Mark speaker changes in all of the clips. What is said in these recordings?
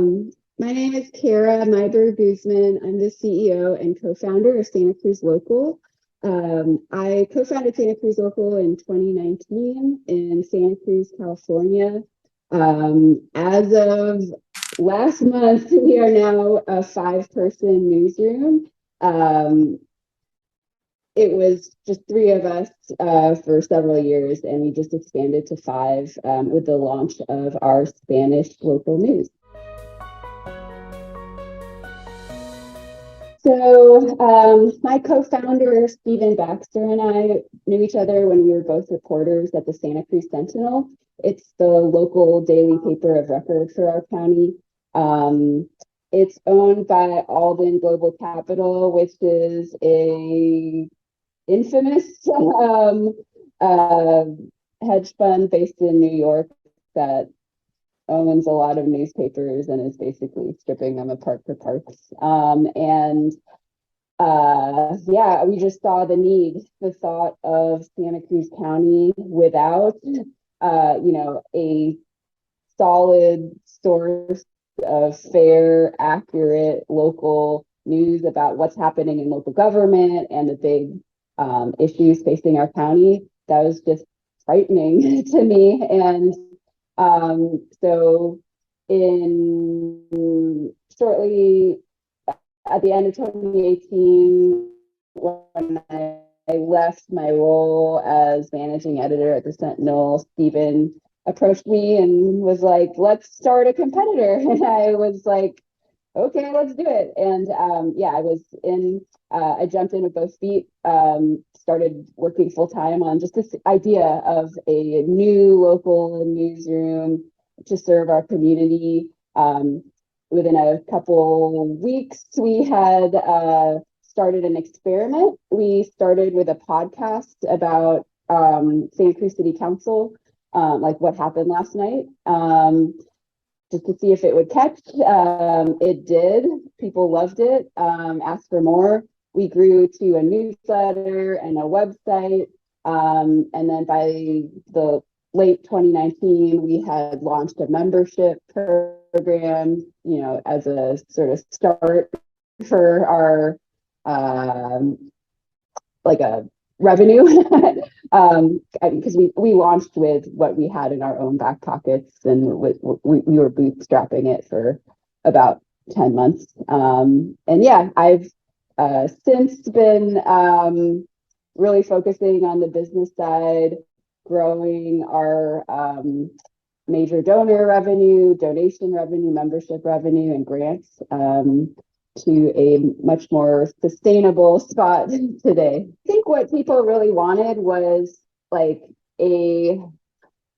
Speaker 1: My name is Kara Meyberg. I'm the CEO and co-founder of Santa Cruz Local. I co-founded Santa Cruz Local in 2019 in Santa Cruz, California. As of last month, we are now a 5-person newsroom. It was just 3 of us for several years, and we just expanded to 5 with the launch of our Spanish local news. So my co-founder, Stephen Baxter, and I knew each other when we were both reporters at the Santa Cruz Sentinel. It's the local daily paper of record for our county. It's owned by Alden Global Capital, which is a infamous hedge fund based in New York that owns a lot of newspapers and is basically stripping them apart for parts. Yeah, we just saw the thought of Santa Cruz County without, a solid source of fair, accurate local news about what's happening in local government and the big issues facing our county. That was just frightening to me. And so shortly at the end of 2018, when I left my role as managing editor at the Sentinel, Stephen approached me and was like, let's start a competitor. And I was like, okay, let's do it. And I jumped in with both feet, started working full time on just this idea of a new local newsroom to serve our community. Within a couple weeks, we had started an experiment. We started with a podcast about Santa Cruz City Council, like what happened last night. Just to see if it would catch. It did. People loved it, asked for more. We grew to a newsletter and a website. And then by the late 2019, we had launched a membership program, as a sort of start for our like a revenue, because we launched with what we had in our own back pockets, and we were bootstrapping it for about 10 months. And yeah, I've since been really focusing on the business side, growing our major donor revenue, donation revenue, membership revenue, and grants to a much more sustainable spot today. I think what people really wanted was like a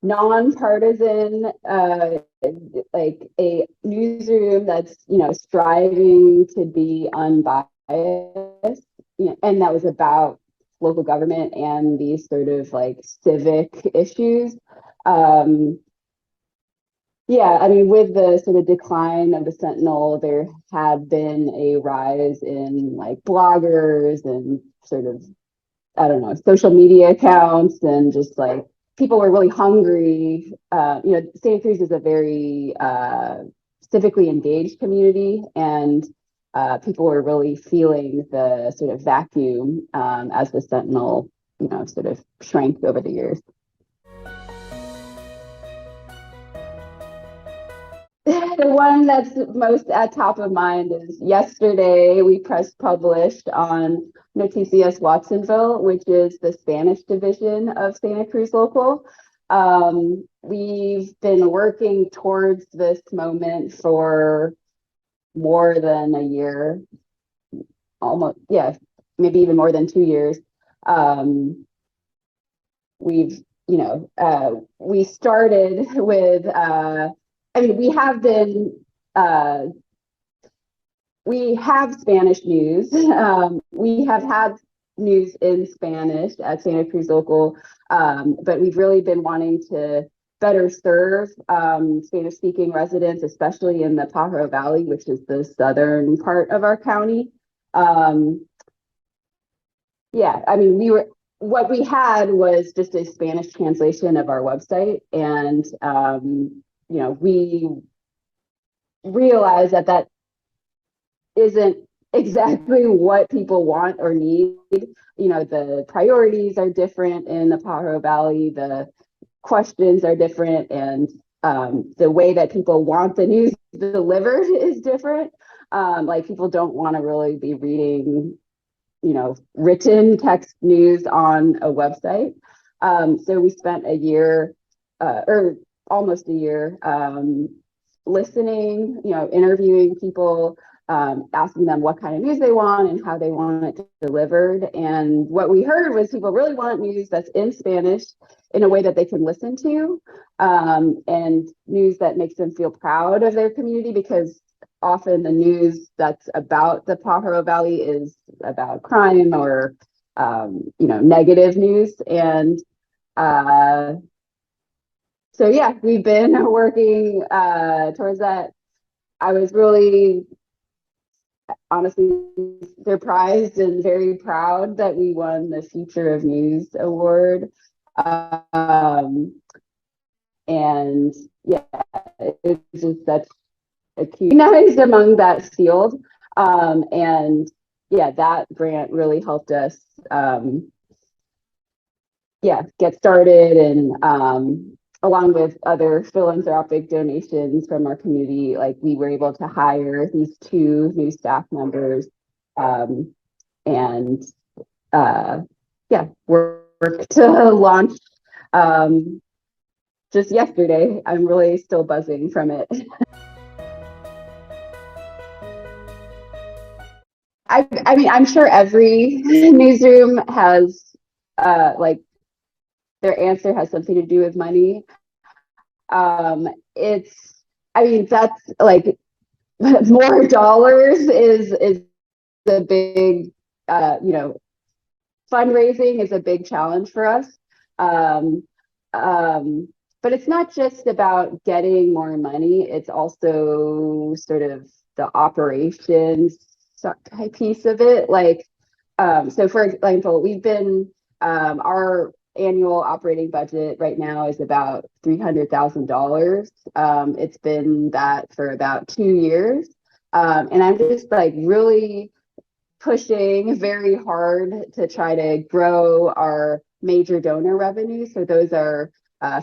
Speaker 1: nonpartisan, like a newsroom that's, striving to be unbiased, and that was about local government and these sort of like civic issues. Yeah, I mean, with the sort of decline of the Sentinel, there had been a rise in like bloggers and sort of, I don't know, social media accounts, and just like people were really hungry. Santa Cruz is a very civically engaged community, and people were really feeling the sort of vacuum as the Sentinel, sort of shrank over the years. The one that's most at top of mind is yesterday we press published on Noticias Watsonville, which is the Spanish division of Santa Cruz Local. We've been working towards this moment for more than a year, almost, yeah, maybe even more than 2 years. We started with we have Spanish news. We have had news in Spanish at Santa Cruz Local, but we've really been wanting to better serve Spanish-speaking residents, especially in the Pajaro Valley, which is the southern part of our county. What we had was just a Spanish translation of our website, and we realize that that isn't exactly what people want or need. You know, the priorities are different in the Pajaro Valley, the questions are different, and the way that people want the news delivered is different. Like people don't want to really be reading, you know, written text news on a website. So we spent a year or almost a year listening, you know, interviewing people, asking them what kind of news they want and how they want it delivered. And what we heard was people really want news that's in Spanish in a way that they can listen to, and news that makes them feel proud of their community, because often the news that's about the Pajaro Valley is about crime or you know, negative news. And uh, so yeah, we've been working towards that. I was really honestly surprised and very proud that we won the Future of News award. Um, and yeah, it was just such a key recognized among that field. And yeah, that grant really helped us yeah, get started, and along with other philanthropic donations from our community, like we were able to hire these two new staff members, um, and yeah, work to launch just yesterday. I'm really still buzzing from it. I mean, I'm sure every newsroom has like their answer has something to do with money. It's, I mean, that's like more dollars is a big, you know, fundraising is a big challenge for us. Um, um, but it's not just about getting more money, it's also sort of the operations piece of it. Like, so for example, we've been, our annual operating budget right now is about $300,000. It's been that for about 2 years. And I'm just like really pushing very hard to try to grow our major donor revenue. So those are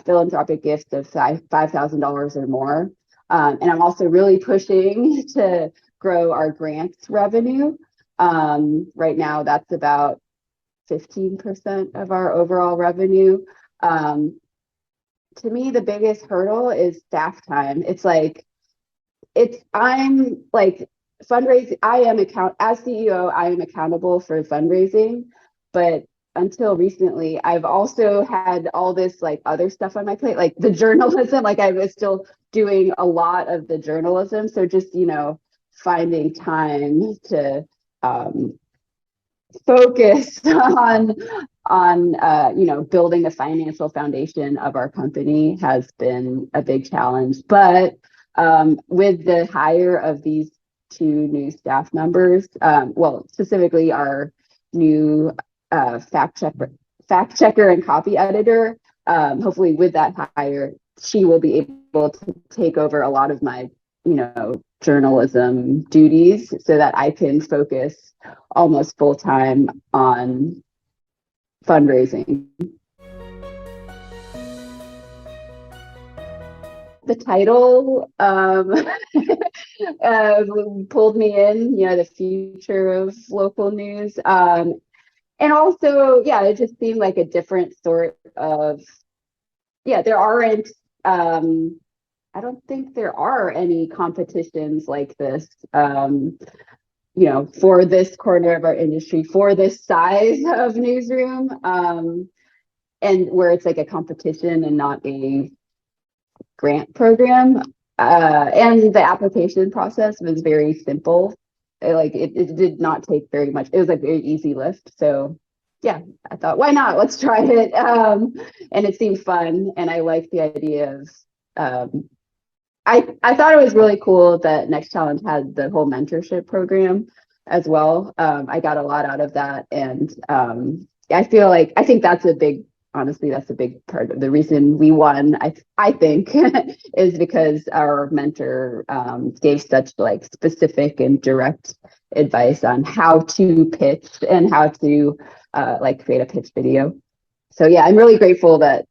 Speaker 1: philanthropic gifts of $5,000 or more. And I'm also really pushing to grow our grants revenue. Right now, that's about 15% of our overall revenue. To me, the biggest hurdle is staff time. It's like, I'm like fundraising, I am as CEO, I am accountable for fundraising, but until recently, I've also had all this like other stuff on my plate, like the journalism, like I was still doing a lot of the journalism. So just, you know, finding time to focus on you know, building the financial foundation of our company has been a big challenge. But with the hire of these two new staff members, well, specifically our new fact checker and copy editor, hopefully with that hire, she will be able to take over a lot of my, you know, journalism duties so that I can focus almost full time on fundraising. The title pulled me in, you know, the future of local news. And also, yeah, it just seemed like a different sort of, yeah, there aren't, I don't think there are any competitions like this. You know, for this corner of our industry, for this size of newsroom, and where it's like a competition and not a grant program. And the application process was very simple. It did not take very much. It was a very easy lift. So yeah, I thought, why not? Let's try it. And it seemed fun. And I liked the idea of, I thought it was really cool that Next Challenge had the whole mentorship program as well. I got a lot out of that. And I feel like, I think that's a big honestly, that's a big part of the reason we won. I think is because our mentor gave such like specific and direct advice on how to pitch and how to like create a pitch video. So yeah, I'm really grateful that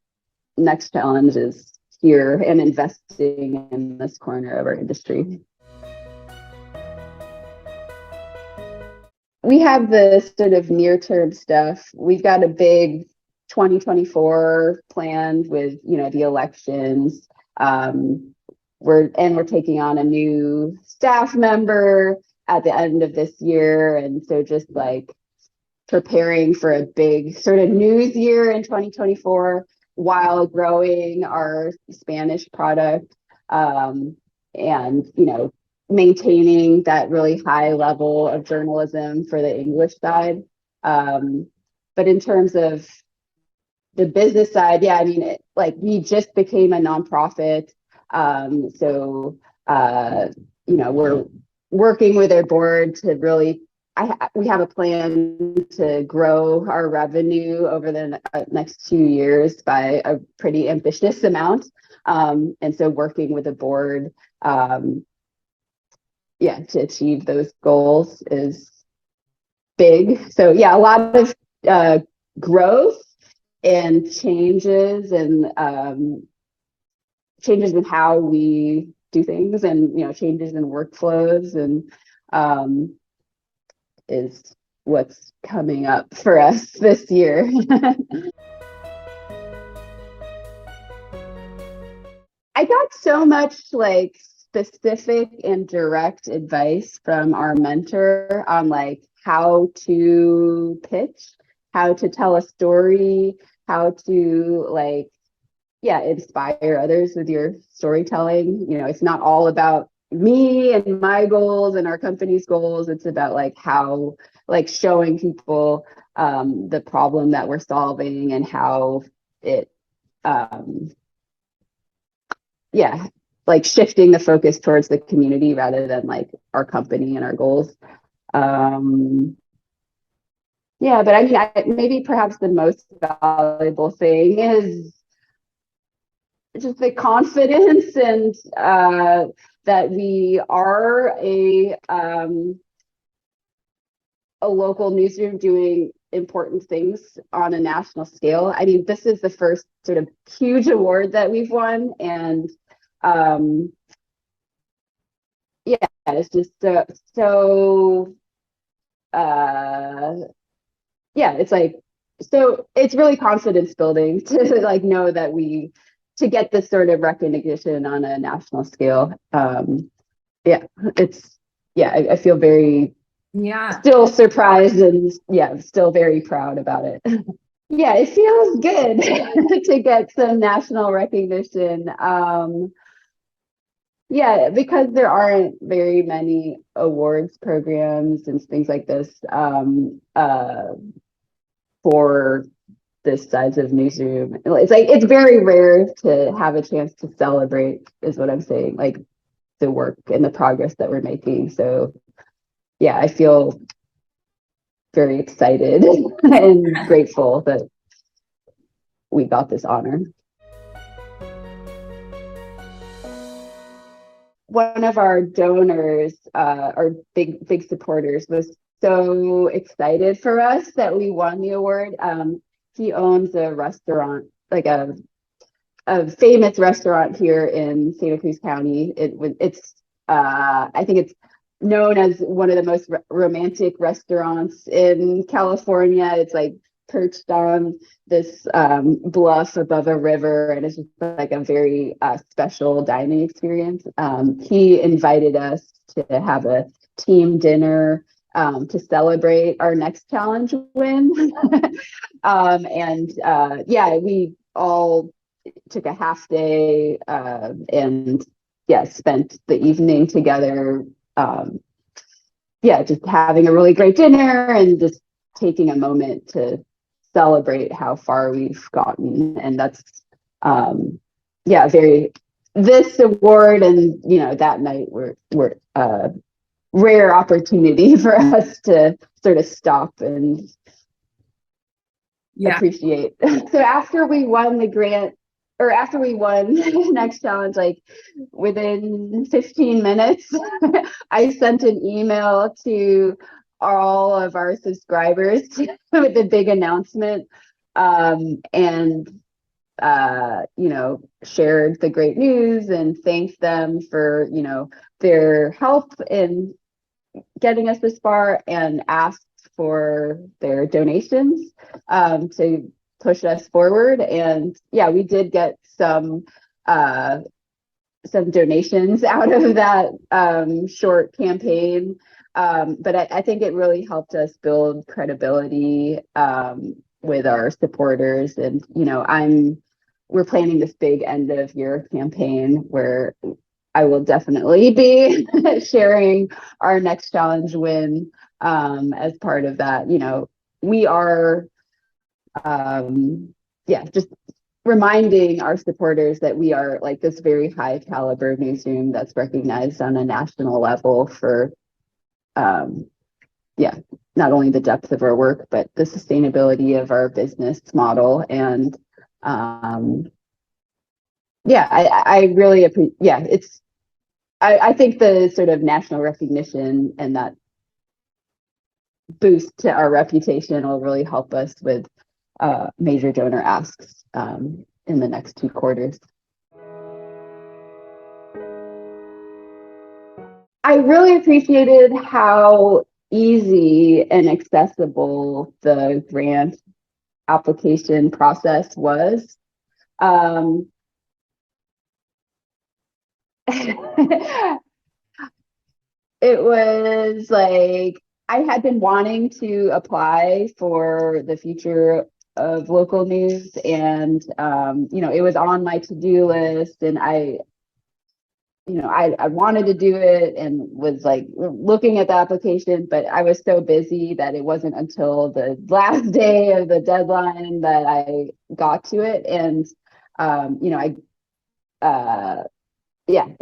Speaker 1: Next Challenge is here and investing in this corner of our industry. We have the sort of near-term stuff. We've got a big 2024 planned with, you know, the elections. We're taking on a new staff member at the end of this year, and so just like preparing for a big sort of news year in 2024 while growing our Spanish product, and, you know, maintaining that really high level of journalism for the English side. But in terms of the business side, yeah, I mean, like we just became a nonprofit. So, you know, we're working with our board to really, we have a plan to grow our revenue over the next 2 years by a pretty ambitious amount. And so working with the board, yeah, to achieve those goals is big. So yeah, a lot of growth and changes and changes in how we do things, and, you know, changes in workflows, and is what's coming up for us this year. I got so much like specific and direct advice from our mentor on like how to pitch, how to tell a story, how to like, yeah, inspire others with your storytelling. You know, it's not all about me and my goals and our company's goals. It's about like how, like showing people the problem that we're solving and how it, yeah, like shifting the focus towards the community rather than like our company and our goals. Um, yeah, but I mean, maybe perhaps the most valuable thing is just the confidence and that we are a local newsroom doing important things on a national scale. I mean, this is the first sort of huge award that we've won, and yeah, it's just so yeah, it's like, so it's really confidence building to like know that we, to get this sort of recognition on a national scale. Yeah, it's, yeah, I feel very,
Speaker 2: Yeah.
Speaker 1: still surprised, and yeah, still very proud about it. Yeah, it feels good to get some national recognition. Yeah, because there aren't very many awards programs and things like this for this size of newsroom. It's like, it's very rare to have a chance to celebrate, is what I'm saying, like the work and the progress that we're making. So yeah, I feel very excited and grateful that we got this honor. One of our donors, our big supporters, was so excited for us that we won the award. He owns a restaurant, like a famous restaurant here in Santa Cruz County. It's I think it's known as one of the most romantic restaurants in California. It's like perched on this bluff above a river, and it's just like a very special dining experience. He invited us to have a team dinner to celebrate our Next Challenge win. And yeah, we all took a half day and yeah, spent the evening together. Yeah, just having a really great dinner and just taking a moment to celebrate how far we've gotten. And that's yeah, very, this award and, you know, that night were rare opportunity for us to sort of stop and
Speaker 2: Yeah.
Speaker 1: appreciate. So after we won the grant, or after we won Next Challenge, like within 15 minutes, I sent an email to all of our subscribers with a big announcement, and shared the great news and thanked them for, their help in getting us this far, and asked for their donations to push us forward. And yeah, we did get some donations out of that short campaign. But I think it really helped us build credibility with our supporters. And, we're planning this big end of year campaign where I will definitely be sharing our Next Challenge win as part of that. We are, just reminding our supporters that we are like this very high caliber newsroom that's recognized on a national level for, not only the depth of our work, but the sustainability of our business model. And I really appreciate, I think the sort of national recognition and that boost to our reputation will really help us with major donor asks in the next 2 quarters. I really appreciated how easy and accessible the grant application process was. It was like I had been wanting to apply for the future of local news, and it was on my to-do list, and I wanted to do it and was like looking at the application, but I was so busy that it wasn't until the last day of the deadline that I got to it. And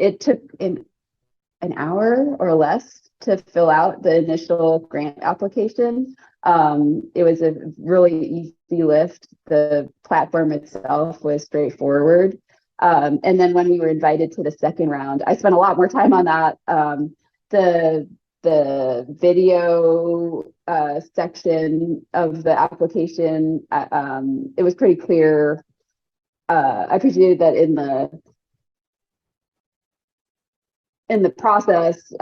Speaker 1: it took an hour or less to fill out the initial grant application. It was a really easy lift. The platform itself was straightforward. And then when we were invited to the second round, I spent a lot more time on that. The video section of the application, it was pretty clear. I appreciated that in the process,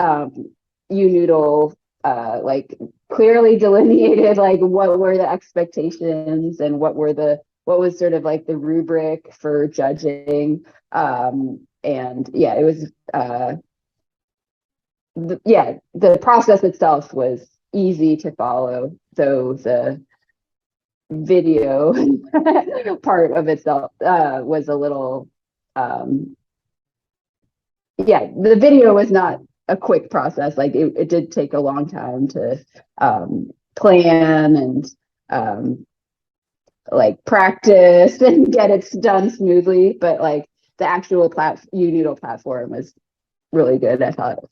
Speaker 1: UNoodle like clearly delineated like what were the expectations and what was sort of like the rubric for judging. And it was the process itself was easy to follow. So the video part of itself was a little the video was not a quick process. Like it did take a long time to plan and like practice and get it done smoothly. But like the actual UNoodle platform was really good, I thought.